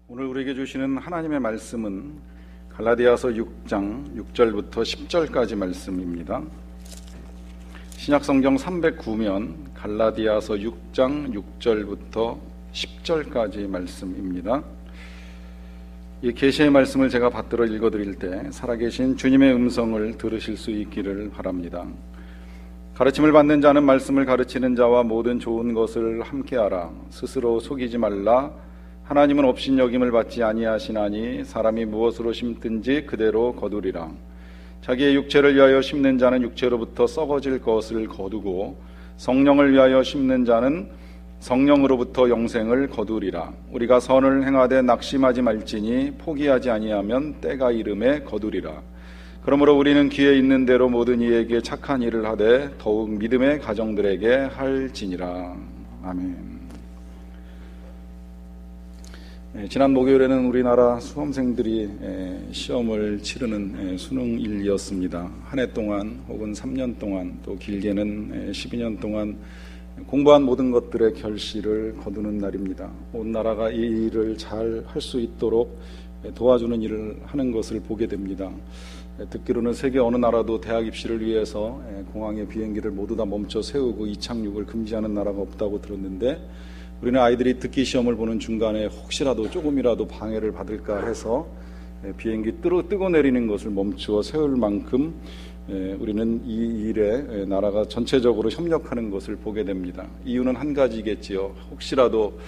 오늘 우리에게 주시는 하나님의 말씀은 갈라디아서 6장 6절부터 10절까지 말씀입니다. 신약성경 309면 갈라디아서 6장 6절부터 10절까지 말씀입니다. 이 계시의 말씀을 제가 받들어 읽어드릴 때 살아계신 주님의 음성을 들으실 수 있기를 바랍니다. 가르침을 받는 자는 말씀을 가르치는 자와 모든 좋은 것을 함께하라. 스스로 속이지 말라. 하나님은 업신여김을 받지 아니하시나니 사람이 무엇으로 심든지 그대로 거두리라. 자기의 육체를 위하여 심는 자는 육체로부터 썩어질 것을 거두고 성령을 위하여 심는 자는 성령으로부터 영생을 거두리라. 우리가 선을 행하되 낙심하지 말지니 포기하지 아니하면 때가 이름에 거두리라. 그러므로 우리는 귀에 있는 대로 모든 이에게 착한 일을 하되 더욱 믿음의 가정들에게 할지니라. 아멘. 지난 목요일에는 우리나라 수험생들이 시험을 치르는 수능일이었습니다. 한 해 동안 혹은 3년 동안 또 길게는 12년 동안 공부한 모든 것들의 결실을 거두는 날입니다. 온 나라가 이 일을 잘 할 수 있도록 도와주는 일을 하는 것을 보게 됩니다. 듣기로는 세계 어느 나라도 대학 입시를 위해서 공항에 비행기를 모두 다 멈춰 세우고 이착륙을 금지하는 나라가 없다고 들었는데, 우리는 아이들이 듣기 시험을 보는 중간에 혹시라도 조금이라도 방해를 받을까 해서 비행기 뜨고 내리는 것을 멈추어 세울 만큼 우리는 이 일에 나라가 전체적으로 협력하는 것을 보게 됩니다. 이유는 한 가지겠지요. 혹시라도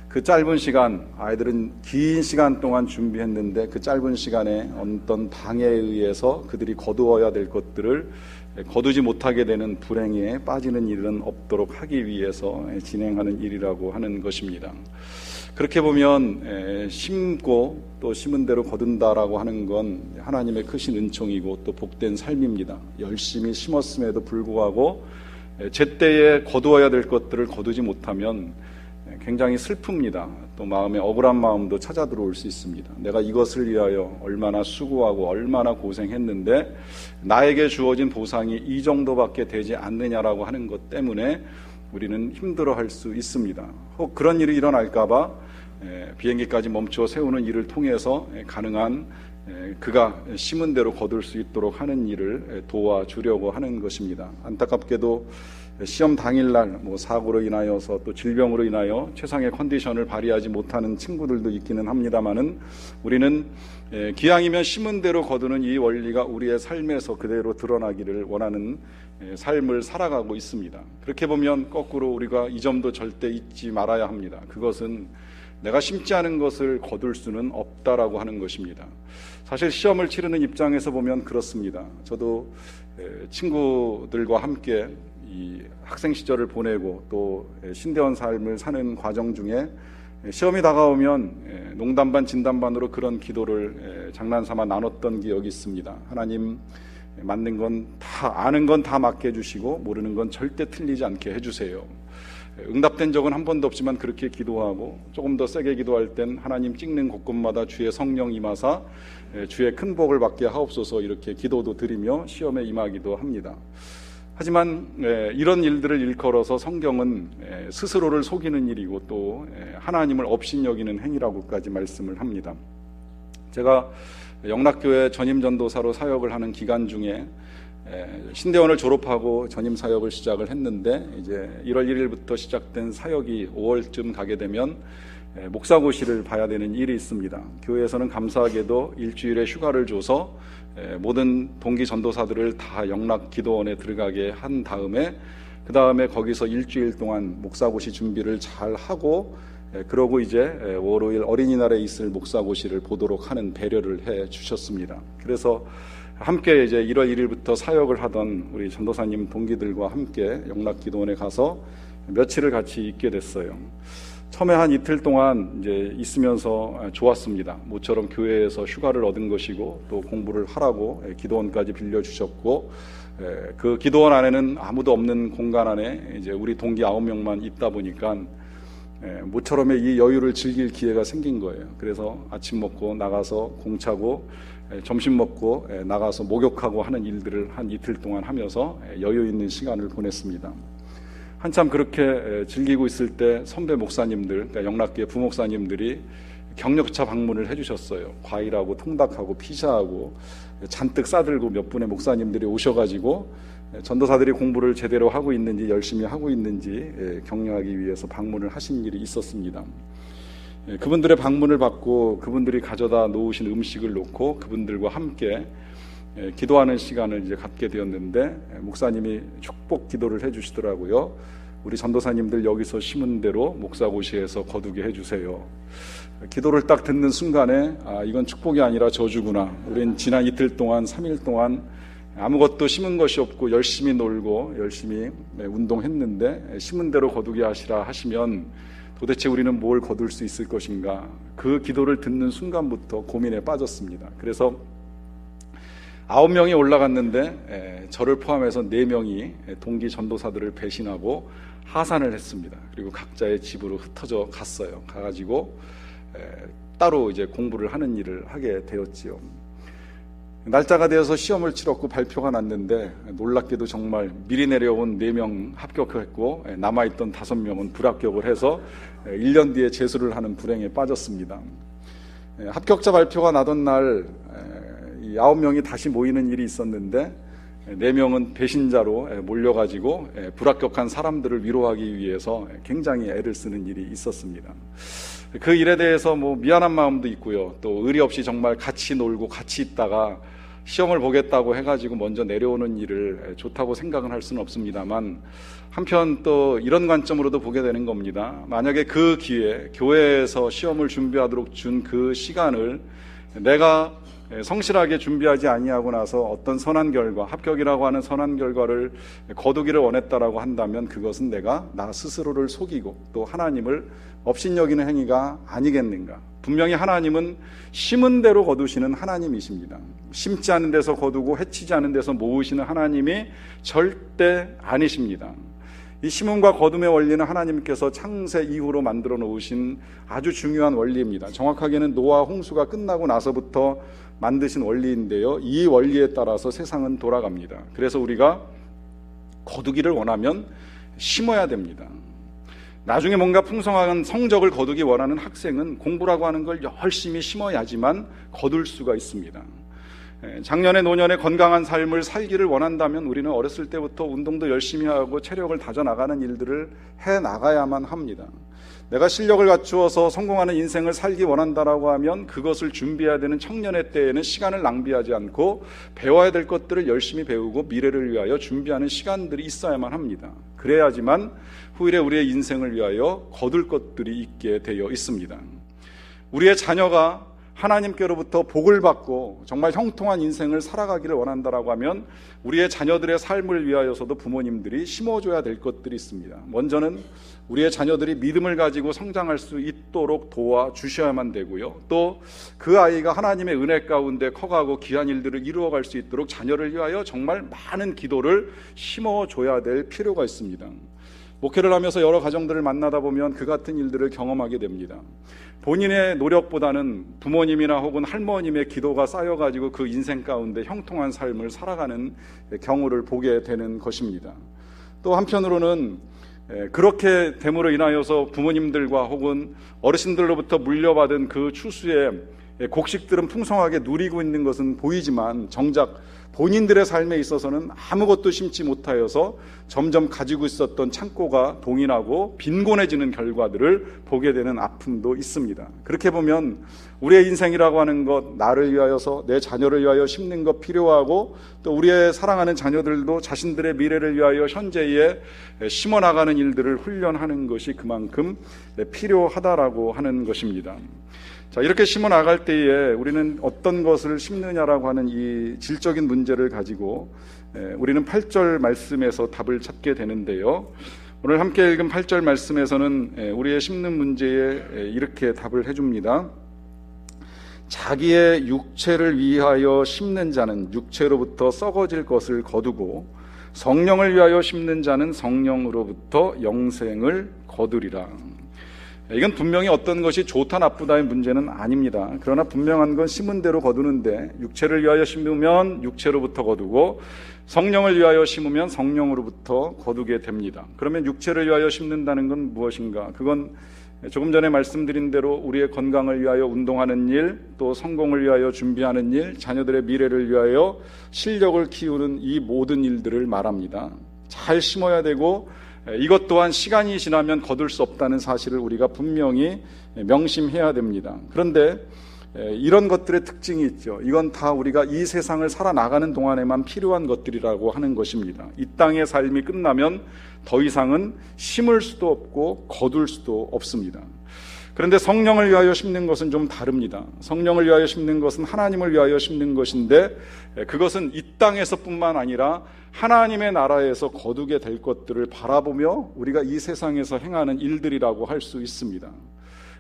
그 짧은 시간, 아이들은 긴 시간 동안 준비했는데 그 짧은 시간에 어떤 방해에 의해서 그들이 거두어야 될 것들을 거두지 못하게 되는 불행에 빠지는 일은 없도록 하기 위해서 진행하는 일이라고 하는 것입니다. 그렇게 보면 심고 또 심은 대로 거둔다라고 하는 건 하나님의 크신 은총이고 또 복된 삶입니다. 열심히 심었음에도 불구하고 제때에 거두어야 될 것들을 거두지 못하면 굉장히 슬픕니다. 또 마음에 억울한 마음도 찾아 들어올 수 있습니다. 내가 이것을 위하여 얼마나 수고하고 얼마나 고생했는데 나에게 주어진 보상이 이 정도밖에 되지 않느냐라고 하는 것 때문에 우리는 힘들어할 수 있습니다. 혹 그런 일이 일어날까봐 비행기까지 멈춰 세우는 일을 통해서 가능한 그가 심은 대로 거둘 수 있도록 하는 일을 도와주려고 하는 것입니다. 안타깝게도 시험 당일날 사고로 인하여서 또 질병으로 인하여 최상의 컨디션을 발휘하지 못하는 친구들도 있기는 합니다만은 우리는 기왕이면 심은 대로 거두는 이 원리가 우리의 삶에서 그대로 드러나기를 원하는 삶을 살아가고 있습니다. 그렇게 보면 거꾸로 우리가 이 점도 절대 잊지 말아야 합니다. 그것은 내가 심지 않은 것을 거둘 수는 없다라고 하는 것입니다. 사실 시험을 치르는 입장에서 보면 그렇습니다. 저도 친구들과 함께 이 학생 시절을 보내고 또 신대원 삶을 사는 과정 중에 시험이 다가오면 농담 반 진담 반으로 그런 기도를 장난삼아 나눴던 기억이 있습니다. 하나님, 맞는 건 다, 아는 건 다 맞게 해주시고 모르는 건 절대 틀리지 않게 해주세요. 응답된 적은 한 번도 없지만 그렇게 기도하고 조금 더 세게 기도할 땐 하나님 찍는 곳곳마다 주의 성령 임하사 주의 큰 복을 받게 하옵소서, 이렇게 기도도 드리며 시험에 임하기도 합니다. 하지만 이런 일들을 일컬어서 성경은 스스로를 속이는 일이고 또 하나님을 업신여기는 행위라고까지 말씀을 합니다. 제가 영락교회 전임전도사로 사역을 하는 기간 중에 신대원을 졸업하고 전임 사역을 시작을 했는데, 이제 1월 1일부터 시작된 사역이 5월쯤 가게 되면 목사고시를 봐야 되는 일이 있습니다. 교회에서는 감사하게도 일주일에 휴가를 줘서 모든 동기 전도사들을 다 영락 기도원에 들어가게 한 다음에 그 다음에 거기서 일주일 동안 목사고시 준비를 잘 하고 그러고 이제 월요일 어린이날에 있을 목사고시를 보도록 하는 배려를 해 주셨습니다. 그래서 함께 이제 1월 1일부터 사역을 하던 우리 전도사님 동기들과 함께 영락 기도원에 가서 며칠을 같이 있게 됐어요. 처음에 한 이틀 동안 이제 있으면서 좋았습니다. 모처럼 교회에서 휴가를 얻은 것이고 또 공부를 하라고 기도원까지 빌려주셨고, 그 기도원 안에는 아무도 없는 공간 안에 이제 우리 동기 9명만 있다 보니까 모처럼의 이 여유를 즐길 기회가 생긴 거예요. 그래서 아침 먹고 나가서 공차고 점심 먹고 나가서 목욕하고 하는 일들을 한 이틀 동안 하면서 여유 있는 시간을 보냈습니다. 한참 그렇게 즐기고 있을 때 선배 목사님들, 그러니까 영락교회 부목사님들이 격려차 방문을 해주셨어요. 과일하고 통닭하고 피자하고 잔뜩 싸들고 몇 분의 목사님들이 오셔가지고 전도사들이 공부를 제대로 하고 있는지 열심히 하고 있는지 격려하기 위해서 방문을 하신 일이 있었습니다. 그분들의 방문을 받고 그분들이 가져다 놓으신 음식을 놓고 그분들과 함께 기도하는 시간을 이제 갖게 되었는데, 목사님이 축복 기도를 해주시더라고요. 우리 전도사님들 여기서 심은 대로 목사고시에서 거두게 해주세요. 기도를 딱 듣는 순간에 이건 축복이 아니라 저주구나. 우린 지난 이틀 동안 3일 동안 아무것도 심은 것이 없고 열심히 놀고 열심히 운동했는데 심은 대로 거두게 하시라 하시면 도대체 우리는 뭘 거둘 수 있을 것인가. 그 기도를 듣는 순간부터 고민에 빠졌습니다. 그래서 9명이 올라갔는데 저를 포함해서 4명이 동기 전도사들을 배신하고 하산을 했습니다. 그리고 각자의 집으로 흩어져 갔어요. 가가지고 따로 이제 공부를 하는 일을 하게 되었지요. 날짜가 되어서 시험을 치렀고 발표가 났는데 놀랍게도 정말 미리 내려온 4명 합격했고 남아있던 5명은 불합격을 해서 1년 뒤에 재수를 하는 불행에 빠졌습니다. 합격자 발표가 나던 날 9명이 다시 모이는 일이 있었는데 4명은 배신자로 몰려가지고 불합격한 사람들을 위로하기 위해서 굉장히 애를 쓰는 일이 있었습니다. 그 일에 대해서 미안한 마음도 있고요. 또 의리 없이 정말 같이 놀고 같이 있다가 시험을 보겠다고 해가지고 먼저 내려오는 일을 좋다고 생각은 할 수는 없습니다만, 한편 또 이런 관점으로도 보게 되는 겁니다. 만약에 그 기회에 교회에서 시험을 준비하도록 준 그 시간을 내가 성실하게 준비하지 아니하고 나서 어떤 선한 결과, 합격이라고 하는 선한 결과를 거두기를 원했다라고 한다면 그것은 내가 나 스스로를 속이고 또 하나님을 업신여기는 행위가 아니겠는가. 분명히 하나님은 심은 대로 거두시는 하나님이십니다. 심지 않은 데서 거두고 해치지 않은 데서 모으시는 하나님이 절대 아니십니다. 이 심음과 거둠의 원리는 하나님께서 창세 이후로 만들어 놓으신 아주 중요한 원리입니다. 정확하게는 노아 홍수가 끝나고 나서부터 만드신 원리인데요, 이 원리에 따라서 세상은 돌아갑니다. 그래서 우리가 거두기를 원하면 심어야 됩니다. 나중에 뭔가 풍성한 성적을 거두기 원하는 학생은 공부라고 하는 걸 열심히 심어야지만 거둘 수가 있습니다. 작년에 노년에 건강한 삶을 살기를 원한다면 우리는 어렸을 때부터 운동도 열심히 하고 체력을 다져나가는 일들을 해나가야만 합니다. 내가 실력을 갖추어서 성공하는 인생을 살기 원한다라고 하면 그것을 준비해야 되는 청년의 때에는 시간을 낭비하지 않고 배워야 될 것들을 열심히 배우고 미래를 위하여 준비하는 시간들이 있어야만 합니다. 그래야지만 후일에 우리의 인생을 위하여 거둘 것들이 있게 되어 있습니다. 우리의 자녀가 하나님께로부터 복을 받고 정말 형통한 인생을 살아가기를 원한다라고 하면 우리의 자녀들의 삶을 위하여서도 부모님들이 심어줘야 될 것들이 있습니다. 먼저는 우리의 자녀들이 믿음을 가지고 성장할 수 있도록 도와주셔야만 되고요. 또 그 아이가 하나님의 은혜 가운데 커가고 귀한 일들을 이루어갈 수 있도록 자녀를 위하여 정말 많은 기도를 심어줘야 될 필요가 있습니다. 목회를 하면서 여러 가정들을 만나다 보면 그 같은 일들을 경험하게 됩니다. 본인의 노력보다는 부모님이나 혹은 할머님의 기도가 쌓여가지고 그 인생 가운데 형통한 삶을 살아가는 경우를 보게 되는 것입니다. 또 한편으로는 그렇게 됨으로 인하여서 부모님들과 혹은 어르신들로부터 물려받은 그 추수의 곡식들은 풍성하게 누리고 있는 것은 보이지만 정작 본인들의 삶에 있어서는 아무것도 심지 못하여서 점점 가지고 있었던 창고가 동인하고 빈곤해지는 결과들을 보게 되는 아픔도 있습니다. 그렇게 보면 우리의 인생이라고 하는 것, 나를 위하여서 내 자녀를 위하여 심는 것 필요하고, 또 우리의 사랑하는 자녀들도 자신들의 미래를 위하여 현재에 심어나가는 일들을 훈련하는 것이 그만큼 필요하다라고 하는 것입니다. 자, 이렇게 심어 나갈 때에 우리는 어떤 것을 심느냐라고 하는 이 질적인 문제를 가지고 우리는 8절 말씀에서 답을 찾게 되는데요. 오늘 함께 읽은 8절 말씀에서는 우리의 심는 문제에 이렇게 답을 해줍니다. 자기의 육체를 위하여 심는 자는 육체로부터 썩어질 것을 거두고 성령을 위하여 심는 자는 성령으로부터 영생을 거두리라. 이건 분명히 어떤 것이 좋다 나쁘다의 문제는 아닙니다. 그러나 분명한 건 심은 대로 거두는데, 육체를 위하여 심으면 육체로부터 거두고 성령을 위하여 심으면 성령으로부터 거두게 됩니다. 그러면 육체를 위하여 심는다는 건 무엇인가? 그건 조금 전에 말씀드린 대로 우리의 건강을 위하여 운동하는 일, 또 성공을 위하여 준비하는 일, 자녀들의 미래를 위하여 실력을 키우는 이 모든 일들을 말합니다. 잘 심어야 되고 이것 또한 시간이 지나면 거둘 수 없다는 사실을 우리가 분명히 명심해야 됩니다. 그런데 이런 것들의 특징이 있죠. 이건 다 우리가 이 세상을 살아나가는 동안에만 필요한 것들이라고 하는 것입니다. 이 땅의 삶이 끝나면 더 이상은 심을 수도 없고 거둘 수도 없습니다. 그런데 성령을 위하여 심는 것은 좀 다릅니다. 성령을 위하여 심는 것은 하나님을 위하여 심는 것인데, 그것은 이 땅에서뿐만 아니라 하나님의 나라에서 거두게 될 것들을 바라보며 우리가 이 세상에서 행하는 일들이라고 할 수 있습니다.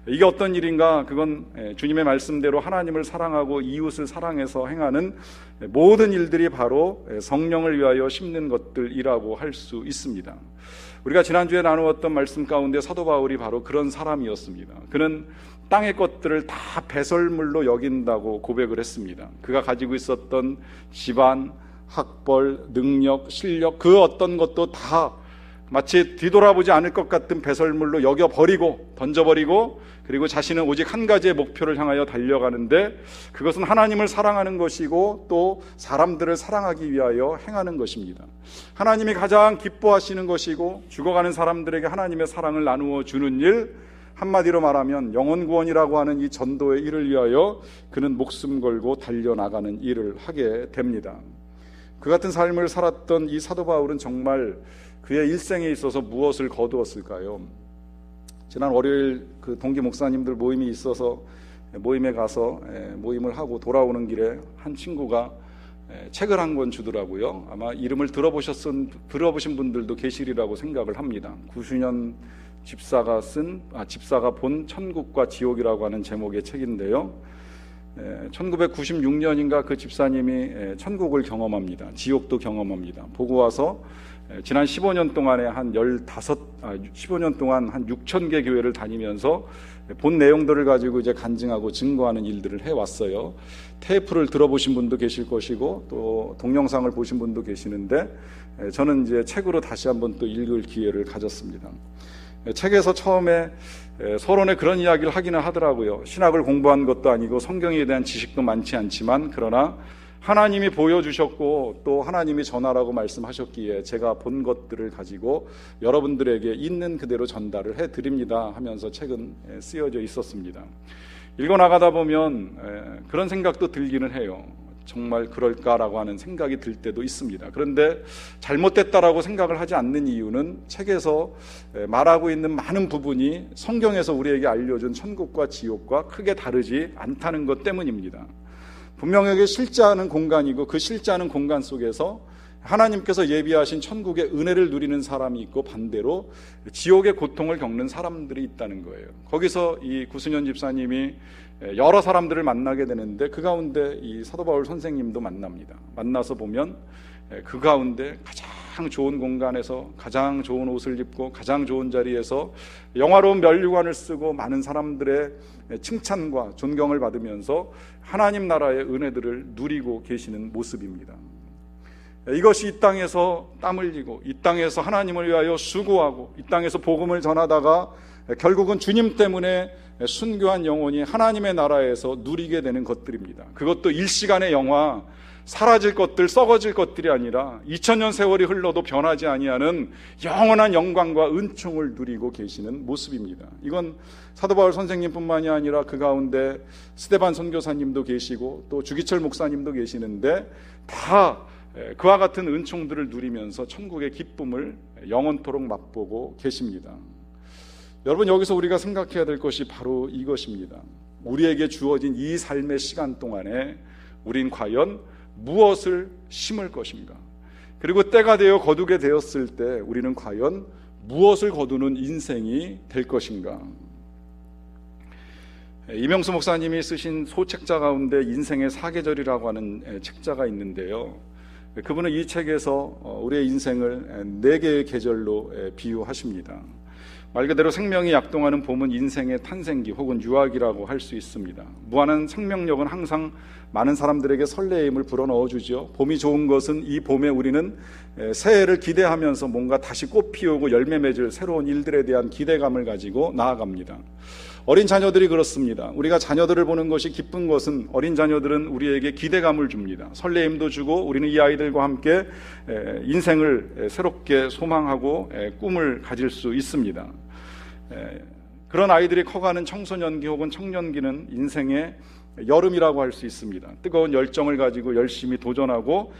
이게 어떤 일인가? 그건 주님의 말씀대로 하나님을 사랑하고 이웃을 사랑해서 행하는 모든 일들이 바로 성령을 위하여 심는 것들이라고 할 수 있습니다. 우리가 지난주에 나누었던 말씀 가운데 사도 바울이 바로 그런 사람이었습니다. 그는 땅의 것들을 다 배설물로 여긴다고 고백을 했습니다. 그가 가지고 있었던 집안, 학벌, 능력, 실력, 그 어떤 것도 다 마치 뒤돌아보지 않을 것 같은 배설물로 여겨버리고 던져버리고, 그리고 자신은 오직 한 가지의 목표를 향하여 달려가는데, 그것은 하나님을 사랑하는 것이고 또 사람들을 사랑하기 위하여 행하는 것입니다. 하나님이 가장 기뻐하시는 것이고 죽어가는 사람들에게 하나님의 사랑을 나누어 주는 일, 한마디로 말하면 영혼 구원이라고 하는 이 전도의 일을 위하여 그는 목숨 걸고 달려나가는 일을 하게 됩니다. 그 같은 삶을 살았던 이 사도 바울은 정말 그의 일생에 있어서 무엇을 거두었을까요? 지난 월요일 그 동기 목사님들 모임이 있어서 모임에 가서 모임을 하고 돌아오는 길에 한 친구가 책을 한 권 주더라고요. 아마 이름을 들어보신 분들도 계시리라고 생각을 합니다. 구순현 집사가 본 천국과 지옥이라고 하는 제목의 책인데요. 1996년인가 그 집사님이 천국을 경험합니다. 지옥도 경험합니다. 보고 와서 지난 15년 동안에 한 15년 동안 한 6,000개 교회를 다니면서 본 내용들을 가지고 이제 간증하고 증거하는 일들을 해왔어요. 테이프를 들어보신 분도 계실 것이고 또 동영상을 보신 분도 계시는데, 저는 이제 책으로 다시 한번 또 읽을 기회를 가졌습니다. 책에서 처음에 서론에 그런 이야기를 하기는 하더라고요. 신학을 공부한 것도 아니고 성경에 대한 지식도 많지 않지만, 그러나 하나님이 보여주셨고 또 하나님이 전하라고 말씀하셨기에 제가 본 것들을 가지고 여러분들에게 있는 그대로 전달을 해드립니다 하면서 책은 쓰여져 있었습니다. 읽어나가다 보면 그런 생각도 들기는 해요. 정말 그럴까라고 하는 생각이 들 때도 있습니다. 그런데 잘못됐다라고 생각을 하지 않는 이유는 책에서 말하고 있는 많은 부분이 성경에서 우리에게 알려준 천국과 지옥과 크게 다르지 않다는 것 때문입니다. 분명하게 실제하는 공간이고 그 실제하는 공간 속에서 하나님께서 예비하신 천국의 은혜를 누리는 사람이 있고 반대로 지옥의 고통을 겪는 사람들이 있다는 거예요. 거기서 이 구순현 집사님이 여러 사람들을 만나게 되는데 그 가운데 이 사도 바울 선생님도 만납니다. 만나서 보면 그 가운데 가장 좋은 공간에서 가장 좋은 옷을 입고 가장 좋은 자리에서 영화로운 면류관을 쓰고 많은 사람들의 칭찬과 존경을 받으면서 하나님 나라의 은혜들을 누리고 계시는 모습입니다. 이것이 이 땅에서 땀 흘리고 이 땅에서 하나님을 위하여 수고하고 이 땅에서 복음을 전하다가 결국은 주님 때문에 순교한 영혼이 하나님의 나라에서 누리게 되는 것들입니다. 그것도 일시간의 영화, 사라질 것들, 썩어질 것들이 아니라 2000년 세월이 흘러도 변하지 아니하는 영원한 영광과 은총을 누리고 계시는 모습입니다. 이건 사도 바울 선생님뿐만이 아니라 그 가운데 스데반 선교사님도 계시고 또 주기철 목사님도 계시는데 다 그와 같은 은총들을 누리면서 천국의 기쁨을 영원토록 맛보고 계십니다. 여러분, 여기서 우리가 생각해야 될 것이 바로 이것입니다. 우리에게 주어진 이 삶의 시간 동안에 우린 과연 무엇을 심을 것인가? 그리고 때가 되어 거두게 되었을 때 우리는 과연 무엇을 거두는 인생이 될 것인가? 이명수 목사님이 쓰신 소책자 가운데 인생의 사계절이라고 하는 책자가 있는데요. 그분은 이 책에서 우리의 인생을 4개의 계절로 비유하십니다. 말 그대로 생명이 약동하는 봄은 인생의 탄생기 혹은 유학이라고 할 수 있습니다. 무한한 생명력은 항상 많은 사람들에게 설레임을 불어넣어주죠. 봄이 좋은 것은 이 봄에 우리는 새해를 기대하면서 뭔가 다시 꽃 피우고 열매 맺을 새로운 일들에 대한 기대감을 가지고 나아갑니다. 어린 자녀들이 그렇습니다. 우리가 자녀들을 보는 것이 기쁜 것은 어린 자녀들은 우리에게 기대감을 줍니다. 설레임도 주고 우리는 이 아이들과 함께 인생을 새롭게 소망하고 꿈을 가질 수 있습니다. 그런 아이들이 커가는 청소년기 혹은 청년기는 인생의 여름이라고 할 수 있습니다. 뜨거운 열정을 가지고 열심히 도전하고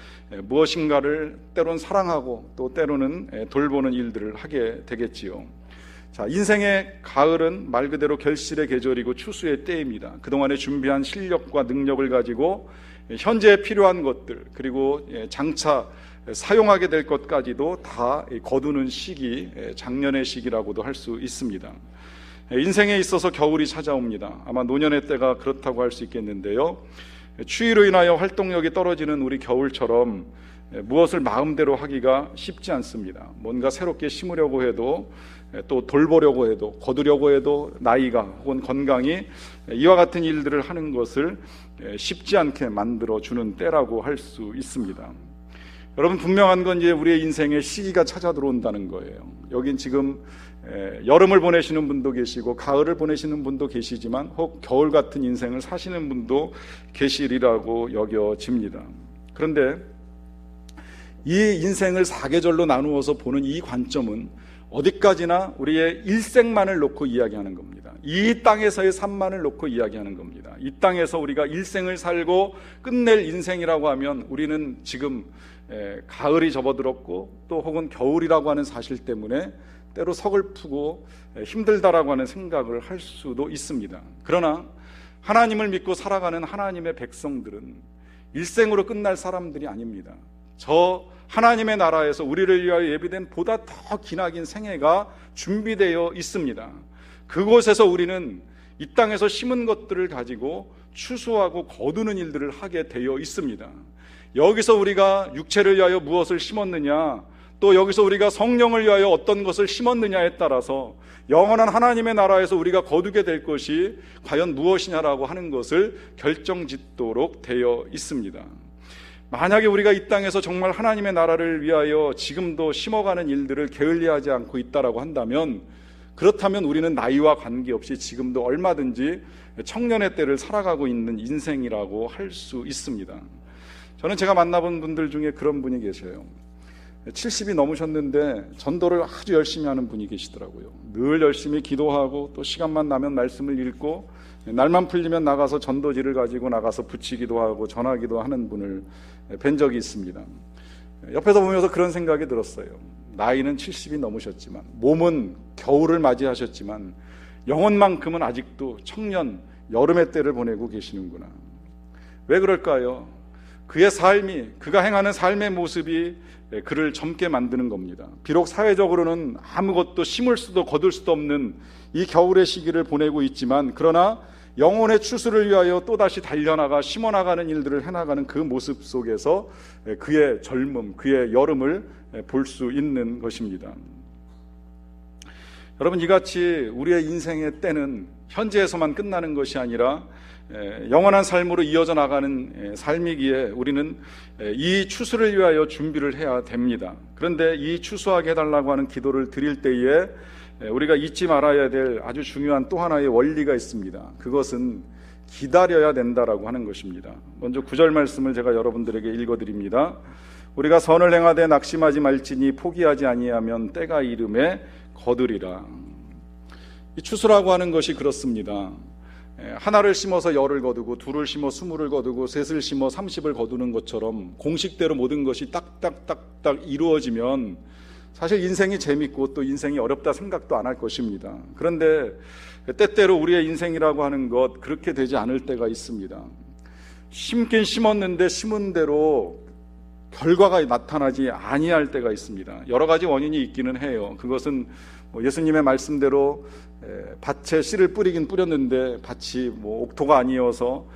무엇인가를 때론 사랑하고 또 때로는 돌보는 일들을 하게 되겠지요. 자, 인생의 가을은 말 그대로 결실의 계절이고 추수의 때입니다. 그동안에 준비한 실력과 능력을 가지고 현재에 필요한 것들 그리고 장차 사용하게 될 것까지도 다 거두는 시기, 작년의 시기라고도 할 수 있습니다. 인생에 있어서 겨울이 찾아옵니다. 아마 노년의 때가 그렇다고 할 수 있겠는데요. 추위로 인하여 활동력이 떨어지는 우리 겨울처럼 무엇을 마음대로 하기가 쉽지 않습니다. 뭔가 새롭게 심으려고 해도 또 돌보려고 해도 거두려고 해도 나이가 혹은 건강이 이와 같은 일들을 하는 것을 쉽지 않게 만들어주는 때라고 할 수 있습니다. 여러분, 분명한 건 이제 우리의 인생에 시기가 찾아 들어온다는 거예요. 여긴 지금 여름을 보내시는 분도 계시고 가을을 보내시는 분도 계시지만 혹 겨울 같은 인생을 사시는 분도 계시리라고 여겨집니다. 그런데 이 인생을 4계절로 나누어서 보는 이 관점은 어디까지나 우리의 일생만을 놓고 이야기하는 겁니다. 이 땅에서의 삶만을 놓고 이야기하는 겁니다. 이 땅에서 우리가 일생을 살고 끝낼 인생이라고 하면 우리는 지금 가을이 접어들었고 또 혹은 겨울이라고 하는 사실 때문에 때로 서글프고 힘들다라고 하는 생각을 할 수도 있습니다. 그러나 하나님을 믿고 살아가는 하나님의 백성들은 일생으로 끝날 사람들이 아닙니다. 저 하나님의 나라에서 우리를 위하여 예비된 보다 더 기나긴 생애가 준비되어 있습니다. 그곳에서 우리는 이 땅에서 심은 것들을 가지고 추수하고 거두는 일들을 하게 되어 있습니다. 여기서 우리가 육체를 위하여 무엇을 심었느냐, 또 여기서 우리가 성령을 위하여 어떤 것을 심었느냐에 따라서 영원한 하나님의 나라에서 우리가 거두게 될 것이 과연 무엇이냐라고 하는 것을 결정짓도록 되어 있습니다. 만약에 우리가 이 땅에서 정말 하나님의 나라를 위하여 지금도 심어가는 일들을 게을리하지 않고 있다라고 한다면, 그렇다면 우리는 나이와 관계없이 지금도 얼마든지 청년의 때를 살아가고 있는 인생이라고 할 수 있습니다. 저는 제가 만나본 분들 중에 그런 분이 계셔요. 70이 넘으셨는데 전도를 아주 열심히 하는 분이 계시더라고요. 늘 열심히 기도하고 또 시간만 나면 말씀을 읽고 날만 풀리면 나가서 전도지를 가지고 나가서 붙이기도 하고 전하기도 하는 분을 뵌 적이 있습니다. 옆에서 보면서 그런 생각이 들었어요. 나이는 70이 넘으셨지만, 몸은 겨울을 맞이하셨지만 영혼만큼은 아직도 청년, 여름의 때를 보내고 계시는구나. 왜 그럴까요? 그의 삶이, 그가 행하는 삶의 모습이 그를 젊게 만드는 겁니다. 비록 사회적으로는 아무것도 심을 수도 거둘 수도 없는 이 겨울의 시기를 보내고 있지만, 그러나 영혼의 추수를 위하여 또다시 달려나가 심어나가는 일들을 해나가는 그 모습 속에서 그의 젊음, 그의 여름을 볼 수 있는 것입니다. 여러분, 이같이 우리의 인생의 때는 현재에서만 끝나는 것이 아니라 영원한 삶으로 이어져 나가는 삶이기에 우리는 이 추수를 위하여 준비를 해야 됩니다. 그런데 이 추수하게 해달라고 하는 기도를 드릴 때에 우리가 잊지 말아야 될 아주 중요한 또 하나의 원리가 있습니다. 그것은 기다려야 된다라고 하는 것입니다. 먼저 9절 말씀을 제가 여러분들에게 읽어드립니다. 우리가 선을 행하되 낙심하지 말지니 포기하지 아니하면 때가 이름에 거두리라. 이 추수라고 하는 것이 그렇습니다. 하나를 심어서 열을 거두고, 둘을 심어 20을 거두고, 셋을 심어 30을 거두는 것처럼 공식대로 모든 것이 딱딱딱딱 이루어지면 사실 인생이 재밌고 또 인생이 어렵다 생각도 안 할 것입니다. 그런데 때때로 우리의 인생이라고 하는 것, 그렇게 되지 않을 때가 있습니다. 심긴 심었는데 심은 대로 결과가 나타나지 아니할 때가 있습니다. 여러 가지 원인이 있기는 해요. 그것은 예수님의 말씀대로 밭에 씨를 뿌리긴 뿌렸는데 밭이 옥토가 아니어서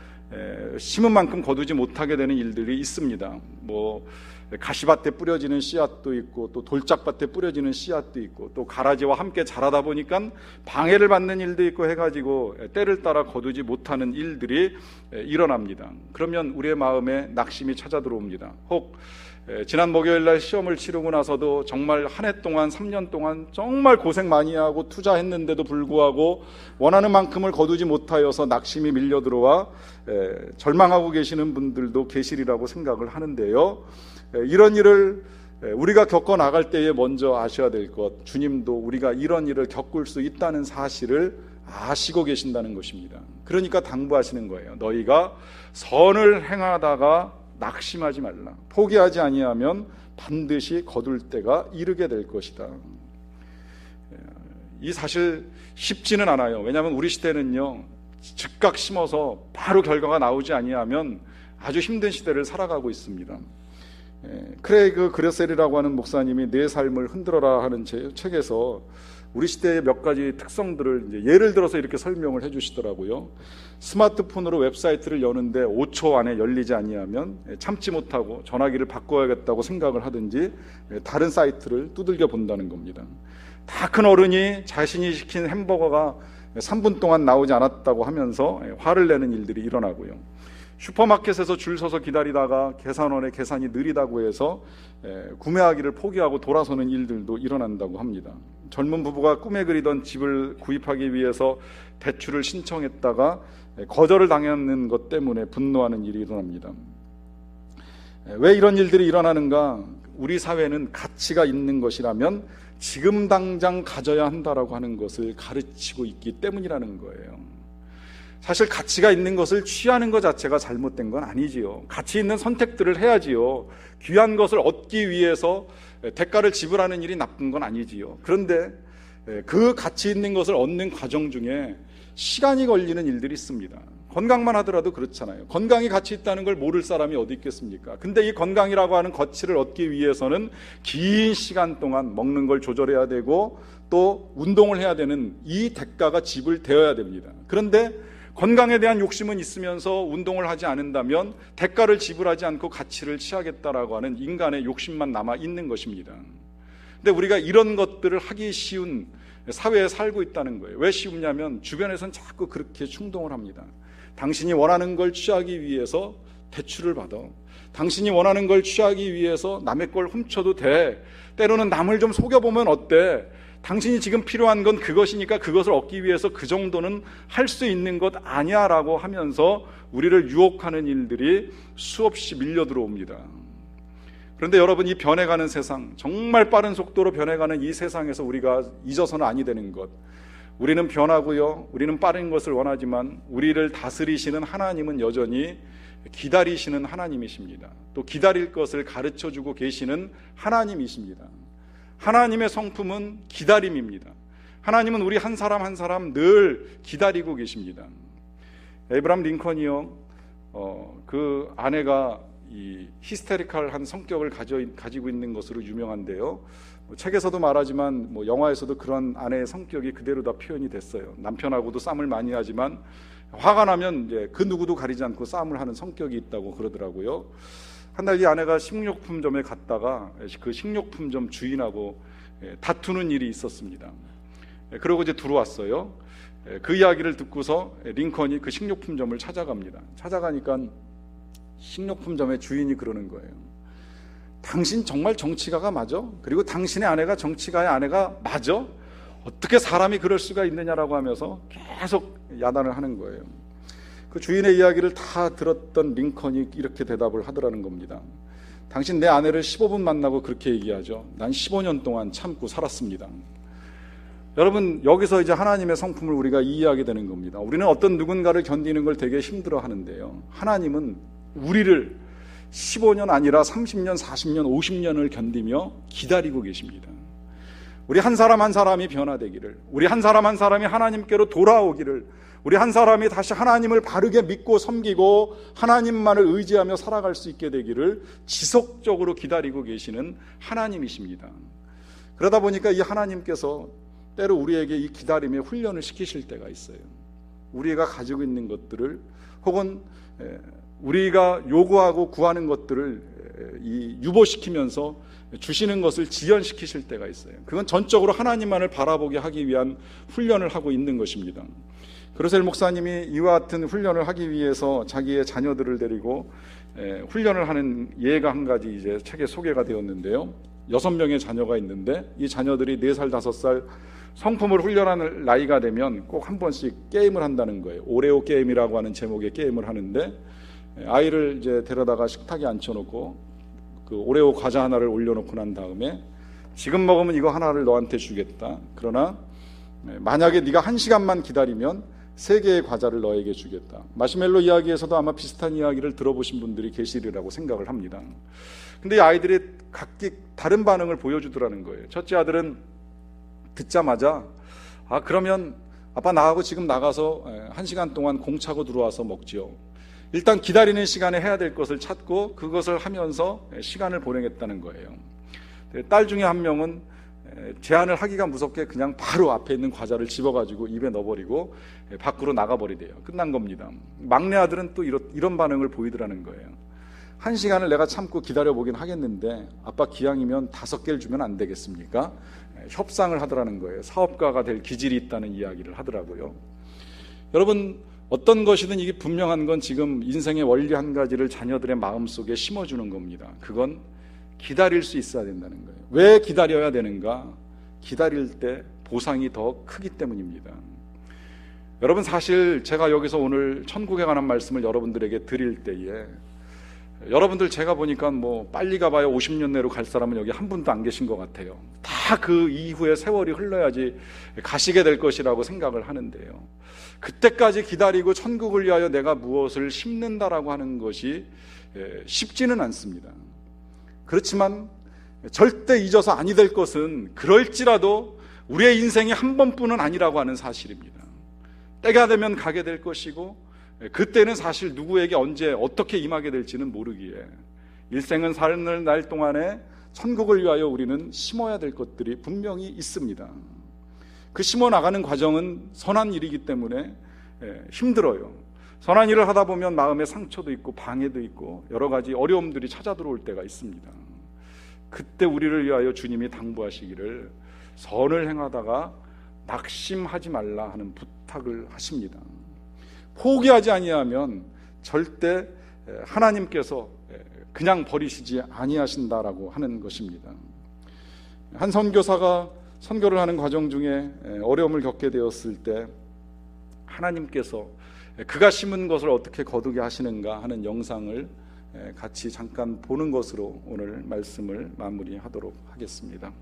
심은 만큼 거두지 못하게 되는 일들이 있습니다. 가시밭에 뿌려지는 씨앗도 있고 또 돌짝밭에 뿌려지는 씨앗도 있고 또 가라지와 함께 자라다 보니까 방해를 받는 일도 있고 해가지고 때를 따라 거두지 못하는 일들이 일어납니다. 그러면 우리의 마음에 낙심이 찾아 들어옵니다. 혹 지난 목요일 날 시험을 치르고 나서도 정말 한 해 동안 3년 동안 정말 고생 많이 하고 투자했는데도 불구하고 원하는 만큼을 거두지 못하여서 낙심이 밀려 들어와 절망하고 계시는 분들도 계시리라고 생각을 하는데요. 이런 일을 우리가 겪어 나갈 때에 먼저 아셔야 될 것, 주님도 우리가 이런 일을 겪을 수 있다는 사실을 아시고 계신다는 것입니다. 그러니까 당부하시는 거예요. 너희가 선을 행하다가 낙심하지 말라. 포기하지 아니하면 반드시 거둘 때가 이르게 될 것이다. 이 사실 쉽지는 않아요. 왜냐하면 우리 시대는요, 즉각 심어서 바로 결과가 나오지 아니하면 아주 힘든 시대를 살아가고 있습니다. 크레이그 그레셀이라고 하는 목사님이 내 삶을 흔들어라 하는 책에서 우리 시대의 몇 가지 특성들을 이제 예를 들어서 이렇게 설명을 해주시더라고요. 스마트폰으로 웹사이트를 여는데 5초 안에 열리지 아니하면 참지 못하고 전화기를 바꿔야겠다고 생각을 하든지 다른 사이트를 두들겨 본다는 겁니다. 다 큰 어른이 자신이 시킨 햄버거가 3분 동안 나오지 않았다고 하면서 화를 내는 일들이 일어나고요. 슈퍼마켓에서 줄 서서 기다리다가 계산원의 계산이 느리다고 해서 구매하기를 포기하고 돌아서는 일들도 일어난다고 합니다. 젊은 부부가 꿈에 그리던 집을 구입하기 위해서 대출을 신청했다가 거절을 당하는 것 때문에 분노하는 일이 일어납니다. 왜 이런 일들이 일어나는가? 우리 사회는 가치가 있는 것이라면 지금 당장 가져야 한다라고 하는 것을 가르치고 있기 때문이라는 거예요. 사실 가치가 있는 것을 취하는 것 자체가 잘못된 건 아니지요. 가치 있는 선택들을 해야지요. 귀한 것을 얻기 위해서 대가를 지불하는 일이 나쁜 건 아니지요. 그런데 그 가치 있는 것을 얻는 과정 중에 시간이 걸리는 일들이 있습니다. 건강만 하더라도 그렇잖아요. 건강이 가치 있다는 걸 모를 사람이 어디 있겠습니까? 근데 이 건강이라고 하는 가치를 얻기 위해서는 긴 시간 동안 먹는 걸 조절해야 되고 또 운동을 해야 되는 이 대가가 지불되어야 됩니다. 그런데 건강에 대한 욕심은 있으면서 운동을 하지 않는다면 대가를 지불하지 않고 가치를 취하겠다라고 하는 인간의 욕심만 남아 있는 것입니다. 근데 우리가 이런 것들을 하기 쉬운 사회에 살고 있다는 거예요. 왜 쉬우냐면 주변에서는 자꾸 그렇게 충동을 합니다. 당신이 원하는 걸 취하기 위해서 대출을 받아. 당신이 원하는 걸 취하기 위해서 남의 걸 훔쳐도 돼. 때로는 남을 좀 속여보면 어때? 당신이 지금 필요한 건 그것이니까 그것을 얻기 위해서 그 정도는 할 수 있는 것 아니야 라고 하면서 우리를 유혹하는 일들이 수없이 밀려 들어옵니다. 그런데 여러분, 이 변해가는 세상, 정말 빠른 속도로 변해가는 이 세상에서 우리가 잊어서는 아니 되는 것, 우리는 변하고요, 우리는 빠른 것을 원하지만 우리를 다스리시는 하나님은 여전히 기다리시는 하나님이십니다. 또 기다릴 것을 가르쳐주고 계시는 하나님이십니다. 하나님의 성품은 기다림입니다. 하나님은 우리 한 사람 한 사람 늘 기다리고 계십니다. 에이브람 링컨이요, 그 아내가 이 히스테리컬한 성격을 가지고 있는 것으로 유명한데요. 책에서도 말하지만 영화에서도 그런 아내의 성격이 그대로 다 표현이 됐어요. 남편하고도 싸움을 많이 하지만 화가 나면 이제 그 누구도 가리지 않고 싸움을 하는 성격이 있다고 그러더라고요. 한 날 이 아내가 식료품점에 갔다가 그 식료품점 주인하고 다투는 일이 있었습니다. 그러고 이제 들어왔어요. 그 이야기를 듣고서 링컨이 그 식료품점을 찾아갑니다. 찾아가니까 식료품점의 주인이 그러는 거예요. 당신 정말 정치가가 맞아? 그리고 당신의 아내가 정치가의 아내가 맞아? 어떻게 사람이 그럴 수가 있느냐라고 하면서 계속 야단을 하는 거예요. 그 주인의 이야기를 다 들었던 링컨이 이렇게 대답을 하더라는 겁니다. 당신 내 아내를 15분 만나고 그렇게 얘기하죠. 난 15년 동안 참고 살았습니다. 여러분, 여기서 이제 하나님의 성품을 우리가 이해하게 되는 겁니다. 우리는 어떤 누군가를 견디는 걸 되게 힘들어 하는데요, 하나님은 우리를 15년 아니라 30년, 40년, 50년을 견디며 기다리고 계십니다. 우리 한 사람 한 사람이 변화되기를, 우리 한 사람 한 사람이 하나님께로 돌아오기를, 우리 한 사람이 다시 하나님을 바르게 믿고 섬기고 하나님만을 의지하며 살아갈 수 있게 되기를 지속적으로 기다리고 계시는 하나님이십니다. 그러다 보니까 이 하나님께서 때로 우리에게 이 기다림의 훈련을 시키실 때가 있어요. 우리가 가지고 있는 것들을, 혹은 우리가 요구하고 구하는 것들을 이 유보시키면서 주시는 것을 지연시키실 때가 있어요. 그건 전적으로 하나님만을 바라보게 하기 위한 훈련을 하고 있는 것입니다. 그로셀 목사님이 이와 같은 훈련을 하기 위해서 자기의 자녀들을 데리고 훈련을 하는 예가 한 가지 이제 책에 소개가 되었는데요. 6명의 자녀가 있는데 이 자녀들이 4살, 5살 성품을 훈련하는 나이가 되면 꼭 한 번씩 게임을 한다는 거예요. 오레오 게임이라고 하는 제목의 게임을 하는데 아이를 이제 데려다가 식탁에 앉혀놓고 그 오레오 과자 하나를 올려놓고 난 다음에 지금 먹으면 이거 하나를 너한테 주겠다. 그러나 만약에 네가 1시간만 기다리면 3개의 과자를 너에게 주겠다. 마시멜로 이야기에서도 아마 비슷한 이야기를 들어보신 분들이 계시리라고 생각을 합니다. 근데 이 아이들이 각기 다른 반응을 보여주더라는 거예요. 첫째 아들은 듣자마자 그러면 아빠 나하고 지금 나가서 1시간 동안 공 차고 들어와서 먹지요. 일단 기다리는 시간에 해야 될 것을 찾고 그것을 하면서 시간을 보내겠다는 거예요. 딸 중에 한 명은 제안을 하기가 무섭게 그냥 바로 앞에 있는 과자를 집어가지고 입에 넣어버리고 밖으로 나가버리대요. 끝난 겁니다. 막내 아들은 또 이런 반응을 보이더라는 거예요. 1시간을 내가 참고 기다려보긴 하겠는데 아빠 기왕이면 5개를 주면 안 되겠습니까? 협상을 하더라는 거예요. 사업가가 될 기질이 있다는 이야기를 하더라고요. 여러분, 어떤 것이든 이게 분명한 건 지금 인생의 원리 한 가지를 자녀들의 마음속에 심어주는 겁니다. 그건 기다릴 수 있어야 된다는 거예요. 왜 기다려야 되는가? 기다릴 때 보상이 더 크기 때문입니다. 여러분, 사실 제가 여기서 오늘 천국에 관한 말씀을 여러분들에게 드릴 때에 여러분들 제가 보니까 빨리 가봐야 50년 내로 갈 사람은 여기 한 분도 안 계신 것 같아요. 다 그 이후에 세월이 흘러야지 가시게 될 것이라고 생각을 하는데요. 그때까지 기다리고 천국을 위하여 내가 무엇을 심는다라고 하는 것이 쉽지는 않습니다. 그렇지만 절대 잊어서 아니 될 것은 그럴지라도 우리의 인생이 한 번뿐은 아니라고 하는 사실입니다. 때가 되면 가게 될 것이고 그때는 사실 누구에게 언제 어떻게 임하게 될지는 모르기에 일생은 사는 날 동안에 천국을 위하여 우리는 심어야 될 것들이 분명히 있습니다. 그 심어 나가는 과정은 선한 일이기 때문에 힘들어요. 선한 일을 하다 보면 마음에 상처도 있고 방해도 있고 여러 가지 어려움들이 찾아 들어올 때가 있습니다. 그때 우리를 위하여 주님이 당부하시기를 선을 행하다가 낙심하지 말라 하는 부탁을 하십니다. 포기하지 아니하면 절대 하나님께서 그냥 버리시지 아니하신다라고 하는 것입니다. 한 선교사가 선교를 하는 과정 중에 어려움을 겪게 되었을 때 하나님께서 그가 심은 것을 어떻게 거두게 하시는가 하는 영상을 같이 잠깐 보는 것으로 오늘 말씀을 마무리하도록 하겠습니다.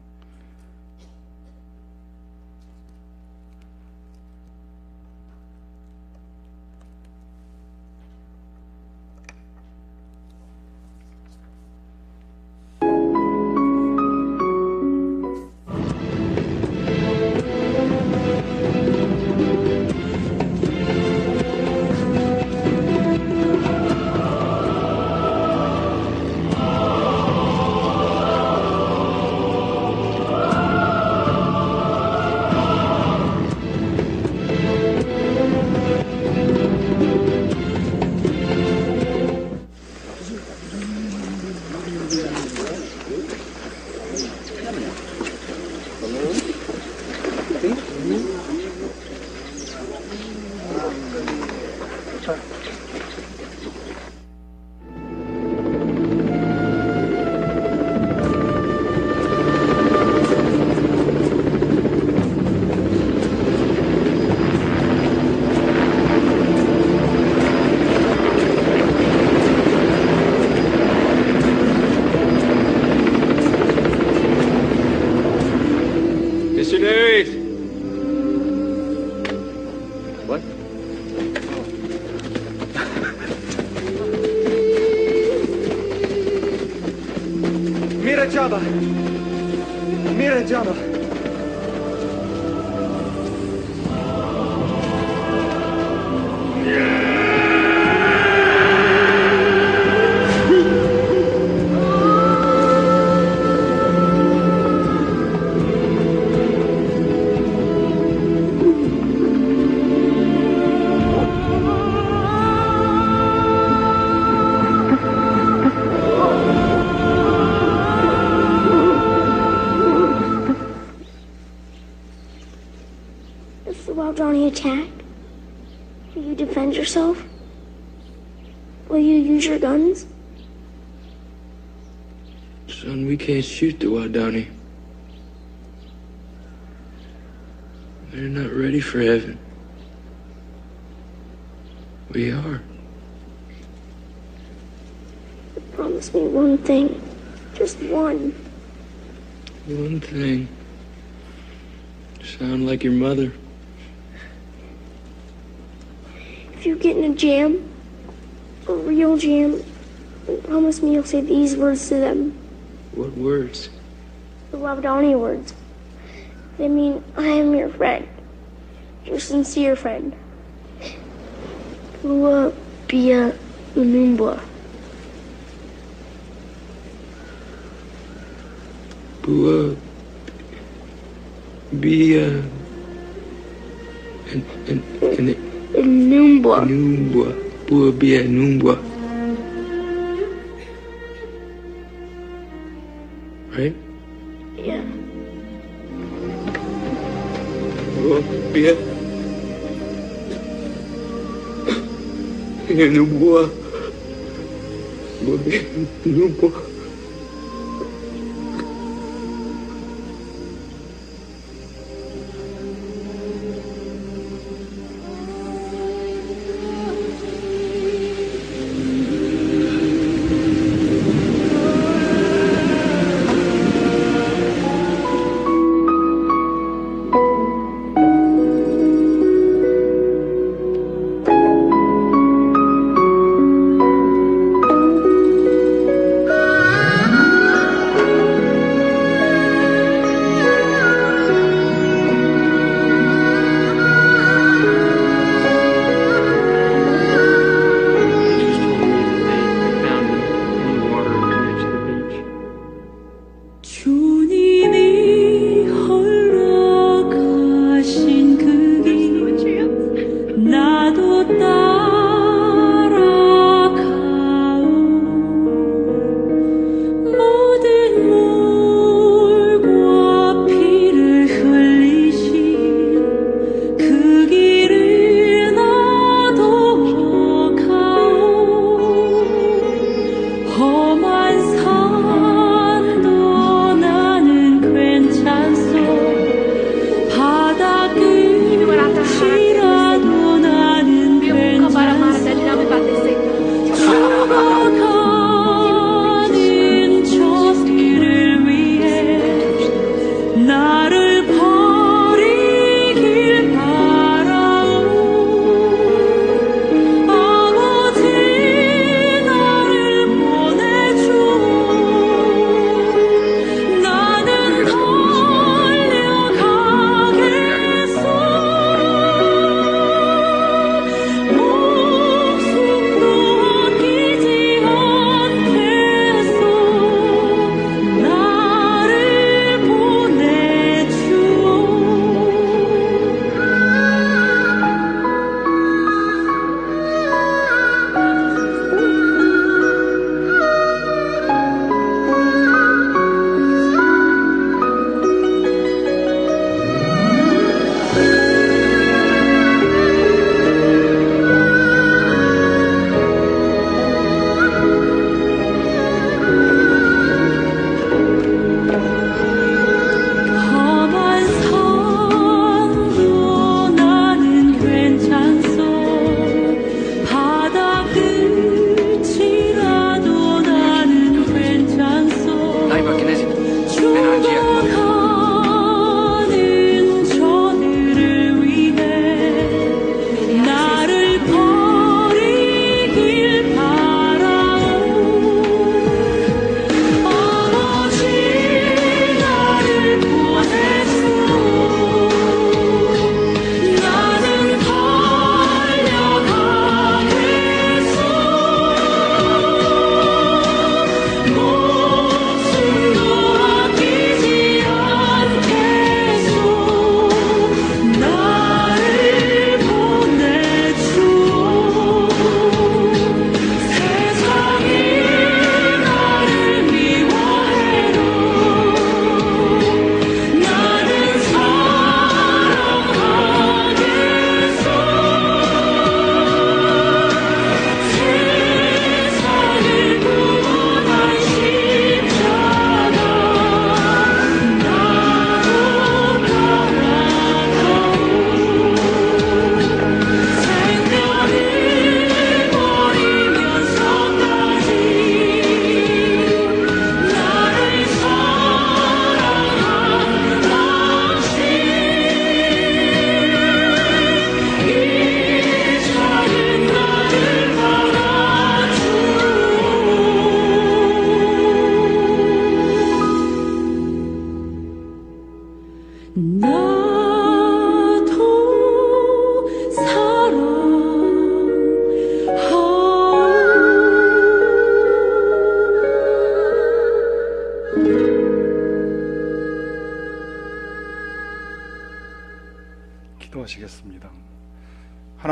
Missionaries! What? Mira Jabba! Mira Jabba! defend yourself? Will you use your guns? Son, we can't shoot the Wadani. They're not ready for heaven. We are. Promise me one thing. Just one. One thing. Sound like your mother. If you get in a jam, a real jam, then promise me you'll say these words to them. What words? The Wawadani words. They mean, I am your friend. Your sincere friend. Bua Bia Unumbwa. Bua. Bia. And Unumbwa. Numbwa. Bua Bia Numbwa. Right? Yeah. Bua Bia. Numbwa. Bua Bia Numbwa.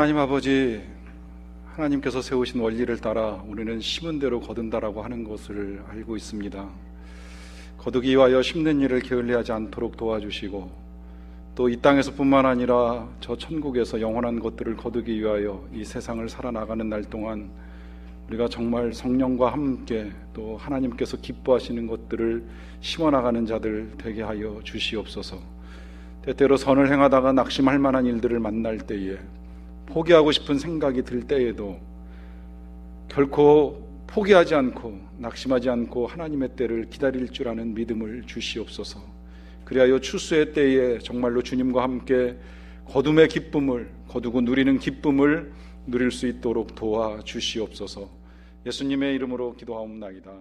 하나님 아버지, 하나님께서 세우신 원리를 따라 우리는 심은 대로 거둔다라고 하는 것을 알고 있습니다. 거두기 위하여 심는 일을 게을리하지 않도록 도와주시고, 또 이 땅에서뿐만 아니라 저 천국에서 영원한 것들을 거두기 위하여 이 세상을 살아나가는 날 동안 우리가 정말 성령과 함께 또 하나님께서 기뻐하시는 것들을 심어나가는 자들 되게 하여 주시옵소서. 때때로 선을 행하다가 낙심할 만한 일들을 만날 때에, 포기하고 싶은 생각이 들 때에도 결코 포기하지 않고 낙심하지 않고 하나님의 때를 기다릴 줄 아는 믿음을 주시옵소서. 그리하여 추수의 때에 정말로 주님과 함께 거둠의 기쁨을, 거두고 누리는 기쁨을 누릴 수 있도록 도와주시옵소서. 예수님의 이름으로 기도하옵나이다.